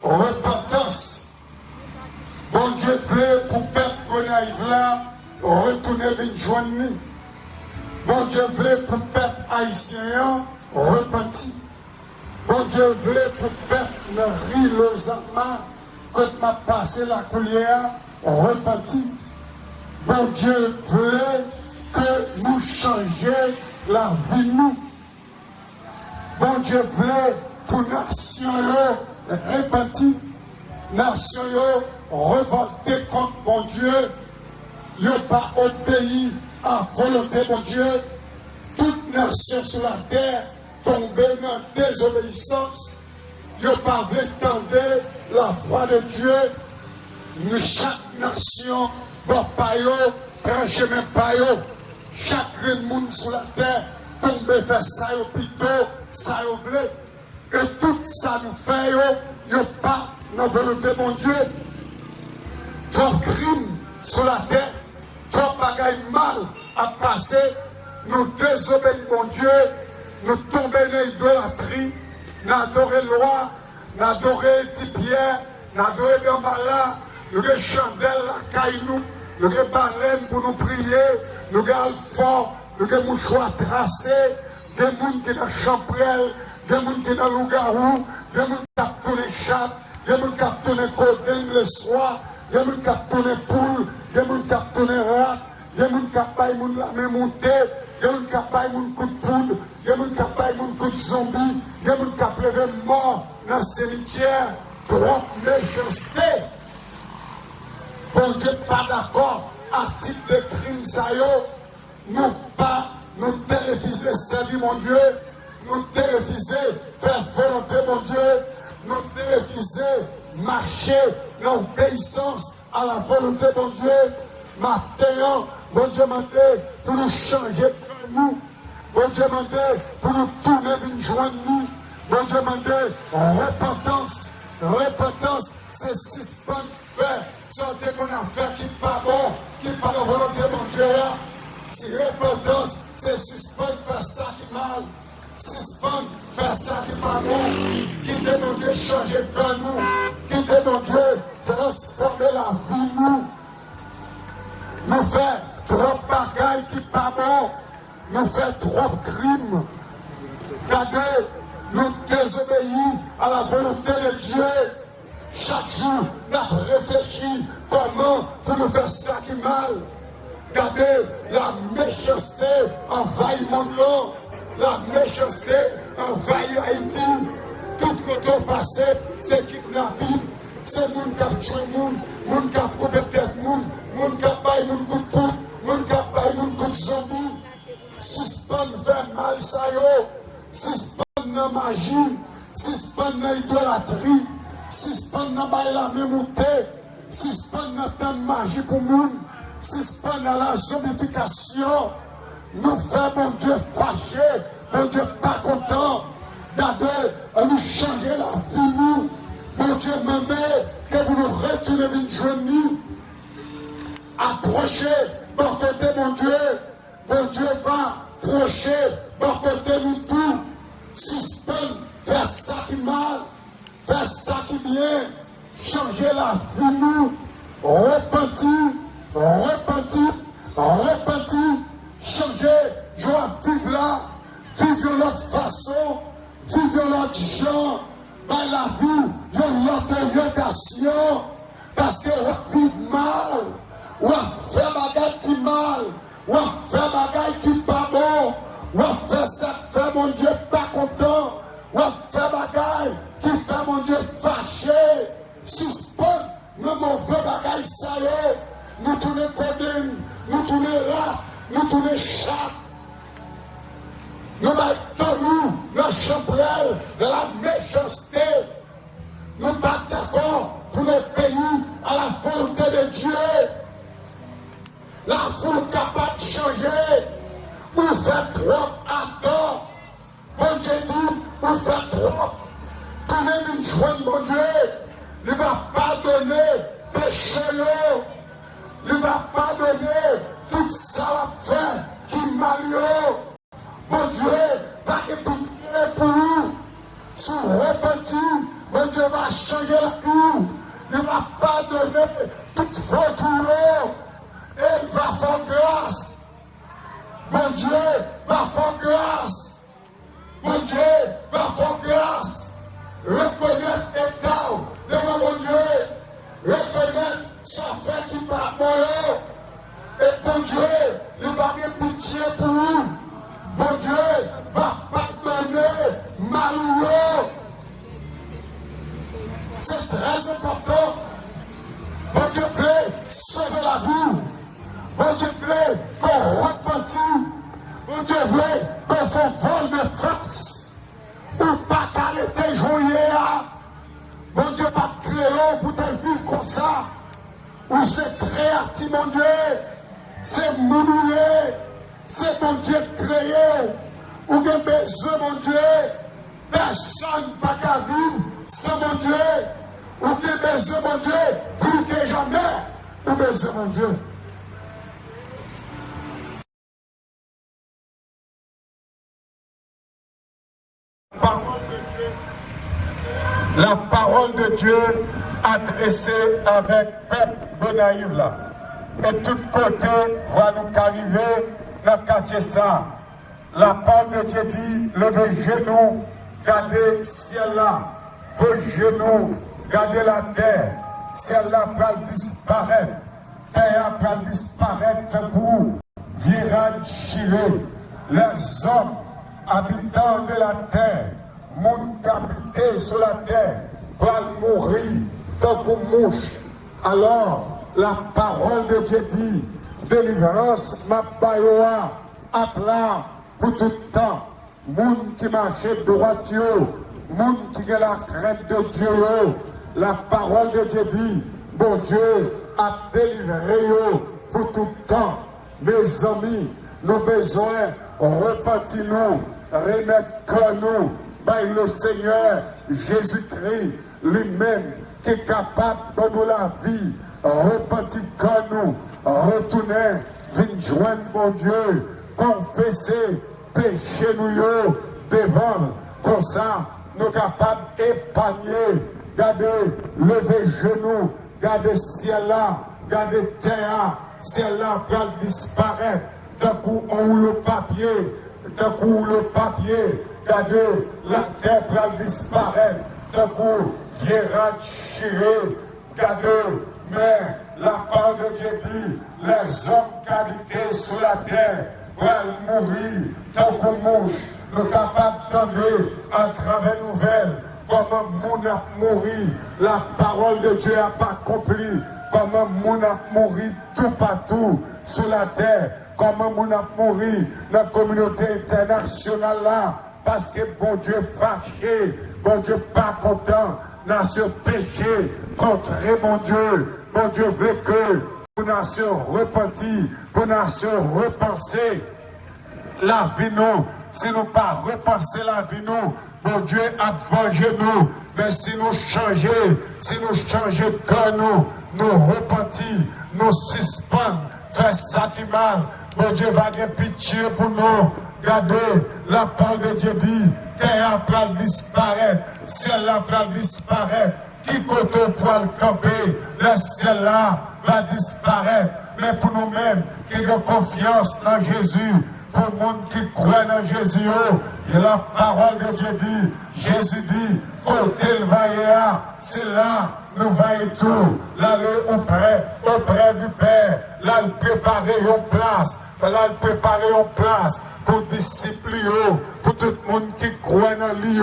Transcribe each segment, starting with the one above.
repentance. Bon Dieu voulait pour peuple Gonaïve là, retourner vers joindre. Bon Dieu voulait pour peuple haïtien, repentir. Bon Dieu voulait pour peuple Nari Lozama, quand m'a passé la coulière, repentir. Bon Dieu voulait que nous changions la vie nous. Bon Dieu voulait pour nation repentir. Nation revolter contre bon Dieu. Yo pas obéi à volonté de Dieu. Toute nation sur la terre tombée dans la désobéissance. Yo pas voulu tendre la voix de Dieu. Mais chaque nation, bon payo, tranché même payo. Chaque monde sur la terre tombe faire ça au pito, ça au blé. Et tout ça nous fait yo pas dans volonté de mon Dieu. Trop crimes sur la terre, trop bagailles mal à passer, nous désobéissons mon Dieu, nous tombons dans l'idolâtrie, nous adorons loi, nous adorons Pierre, nous adorons Gambala, nous avons chandelle la caille nous avons baleine pour nous prier, nous avons alfort, nous avons mouchoir tracé, des gens qui sont dans champrelle, des gens qui sont dans loup-garou, des gens qui ont tourné chat, des gens qui ont tourné coding le soir, des gens qui ont tourné poule, des gens qui ont tourné rat, des gens qui ont la main montée, des gens qui ont coup de poudre, des gens qui ont coup de zombie, des gens qui ont pleuré mort dans le cimetière, trop méchanceté. Bon Dieu pas d'accord à titre de crime ça nous pas nous téléviser servir mon Dieu, nous téléviser faire volonté mon Dieu, nous téléviser marcher dans l'obéissance à la volonté de mon Dieu. Maintenant, bon Dieu m'a dit pour nous changer nous, bon Dieu m'a dit pour nous tourner d'une joie de nous, bon Dieu m'a dit repentance, repentance, c'est suspendre faire. Sortez qu'on a fait qui n'est pas bon, qui n'est pas la volonté de mon Dieu. Si repentance, c'est suspendre faire ça qui est mal, suspendre faire ça qui n'est pas bon, qui demande de changer de nous, qui demande de transformer la vie nous. Nous faisons trop de bagailles qui n'est pas bon, nous faisons trop de crimes. Regardez, nous désobéissons à la volonté de Dieu. Chaque jour, nous avons réfléchi comment pour nous faire ça qui est mal. Regardez, la méchanceté envahit mon nom. La méchanceté envahit Haïti. Tout côté passé, c'est kidnapping. C'est moun qui a tué moun qui a coupé tête moun qui a baillé moun coup de poudre, moun qui a baillé moun coup de zombie. Suspendre faire mal ça yo. Suspendre la magie. Suspendre l'idolâtrie. Suspendre la même montée, suspendre la magie pour nous, suspendre la zombification, nous faire mon Dieu fâché, mon Dieu pas content, d'aller nous changer la vie nous, mon Dieu m'aime, que vous nous retournez une journée, approchez, bon côté mon Dieu va approcher, bon côté nous tout, suspendre, faire ça qui mal. Faire ça qui bien, changer la vie nous, repentir, repentir, repentir, changer, joie vivre là, vivre l'autre façon, vivre l'autre genre, dans la vie, l'autre orientation, parce que on vit mal, on fait bagaille qui mal, on fait bagaille qui pas bon, on fait ça, fait mon Dieu pas content, on fait bagaille qui fait mon Dieu fâché, suspend, nos mauvais bagailles ça y est, nous tournons coding, nous tournons rat, nous tournons chat, nous mettons nous dans la chambrelle, dans la méchanceté, nous pas d'accord pour le pays à la volonté de Dieu, la foule capable de changer, pour faire trop à tort, mon Dieu dit, pour faire trop. Tournez une joie de mon Dieu, il ne va pas donner péché, il ne va pas donner tout ça à faire qui mal. Mon Dieu va écouter pour nous, sous repentir, mon Dieu va va changer la vie. Il ne va pas donner toute faute. Et il va faire grâce. Mon Dieu va faire grâce. Mon Dieu va faire grâce. Reconnaître l'état devant mon Dieu. Reconnaître son frère qui part mourir. Et mon Dieu, il va avoir pitié pour vous. Mon Dieu va pardonner malheureux. C'est très important. Mon Dieu plaît sauver la vie. Mon Dieu plaît qu'on repentit. Mon Dieu plaît qu'on fait vol de force. Ou pas qu'arrêter jouer. Mon Dieu pas créé pour te vivre comme ça. Ou c'est créatif, mon Dieu. C'est mouillé. C'est mon Dieu créé. Ou avez besoin, mon Dieu. Personne n'a qu'à vivre sans mon Dieu. Ou avez besoin, mon Dieu, plus que jamais. Ou besoin, mon Dieu. La parole de Dieu adressée avec peuple Gonaïve là. Et tout côté va nous arriver dans le quartier ça. La parole de Dieu dit, levez genoux, gardez ciel là. Vos genoux, gardez la terre. Ciel là va disparaître. Terre va disparaître pour virage chiré. Les hommes habitants de la terre, monde qui habitent sur la terre, vont mourir tant qu'on mouche. Alors, la parole de Dieu dit, délivrance, ma bayoa, appelant pour tout temps. Monde qui marche droitieux, monde qui a la crainte de Dieu. La parole de Dieu dit, bon Dieu a délivré pour tout temps. Mes amis, nos besoins, repentis-nous, remettons nous par le Seigneur Jésus-Christ lui-même qui est capable de nous la vie. Repentis-nous, retournez, venez joindre mon Dieu, confesser, péché nous devant, comme ça, nous capables d'épargner, garder, lever genoux, garder ciel là, garder terre, ciel là, va disparaître. D'un coup, on ouvre le papier, d'un coup, le papier, regardez, la terre va disparaître. D'un coup, virage chiré, regardez, mais la parole de Dieu dit, les hommes qui habitent sur la terre vont mourir, tant qu'on mouche, nous sommes capables d'entendre à travers nouvelles, comment moun a mouru, la parole de Dieu n'a pas accompli, comment moun a mouru tout partout sur la terre. Comment mon a mouru dans la communauté internationale là, parce que bon Dieu fâché, bon Dieu pas content dans ce péché contre mon Dieu veut que pour nation repentir, pour nation repenser la vie nous, si nous pas repenser la vie nous, bon Dieu a vengé nous, mais si nous changer que nous repentir, nous suspendre, faire ça qui mal. Bon Dieu va avoir pitié pour nous. Regardez, la parole de Dieu dit, terre va disparaître, ciel va disparaître. Qui côté pour le camper, le ciel là va disparaître. Mais pour nous-mêmes, qui avons confiance dans Jésus, pour le monde qui croit dans Jésus, et la parole de Dieu dit, Jésus dit, côté le vaillant, c'est là, nous vaillons tout, là, auprès du Père, là, le préparer en place. Là, préparer en place pour disciples, pour tout le monde qui croit dans lui.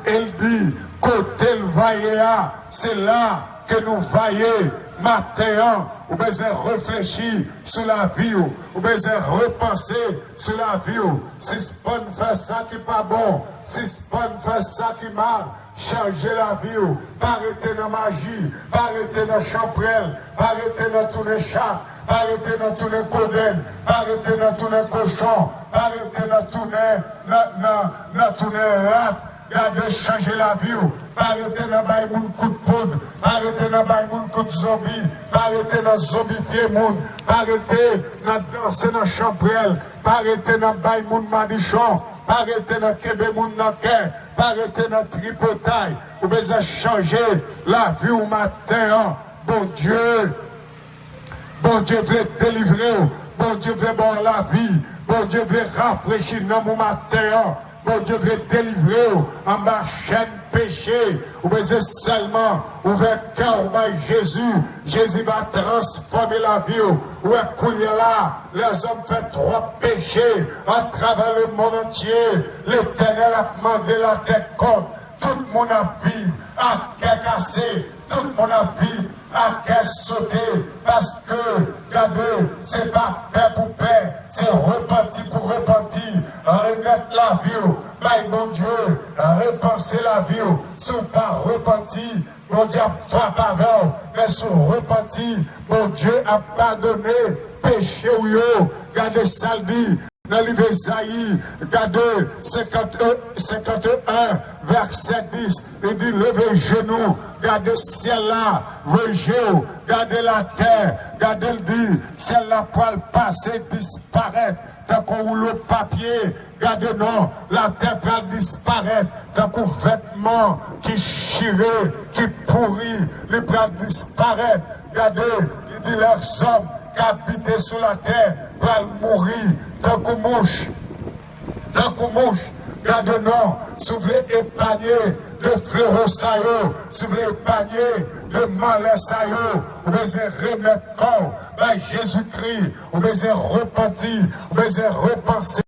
Elle dit, côté le vaillant, c'est là que nous vaillons matin. Vous besoin réfléchir sur la vie, vous besoin repenser sur la vie. Si c'est pas faire ça qui n'est pas bon, si c'est pas faire ça qui est mal, changer la vie, pas arrêter dans la magie, pas arrêter dans la chambrelle, pas arrêter dans tous les chats. Pas arrêter dans tous les coden, pas arrêter dans tous les cochons, pas arrêter dans tous les rats, gardez changer la vie, pas arrêter dans bail moun coup de poudre, pas arrêter dans bail moun coup de zombie, pas arrêter dans zombifier moun, pas arrêter dans danser dans chambrelle, pas arrêter dans bail moun madichon, pas arrêter dans kebe moun dans kè, pas arrêter notre tripotaille, ou besoin changer la vie au matin, bon Dieu veut délivrer, bon Dieu veut bon la vie, bon Dieu veut rafraîchir dans mon matin, bon Dieu veut délivrer en ma chaîne péché, ou besoin seulement ouvert cœur Jésus va transformer la vie, ou là, les hommes font trop péché à travers le monde entier, l'Éternel a demandé la tête compte, tout le monde a vie, à cœur cassé, tout le monde a vie, à cœur sauté, parce que, regardez, c'est pas paix pour paix, c'est repenti pour repenti, remettre la vie, mon Dieu, repenser la vie, si on pas repenti, mon Dieu a frappé avec, mais si on repenti, mon Dieu a pardonné, péché ou yo, regardez ça le dit. Dans le livre d'Esaïe, regardez 51, verset 10, il dit levez les genoux, regardez le ciel là, voyez, regardez la terre, regardez le dit, celle là pour le passer, disparaître, tant qu'on roule le papier, regardez non, la terre peut disparaître, tant qu'on vêtement qui chiré, qui pourrit, il peut disparaître, regardez, il dit les hommes qui habitent sur la terre, pour mourir, tant qu'on mouche, regardez non, si vous voulez épargner de fléaux saillots, si vous voulez épargner de malheur saillots, vous devez remettre corps, Jésus-Christ, vous devez repentir, vous devez repenser.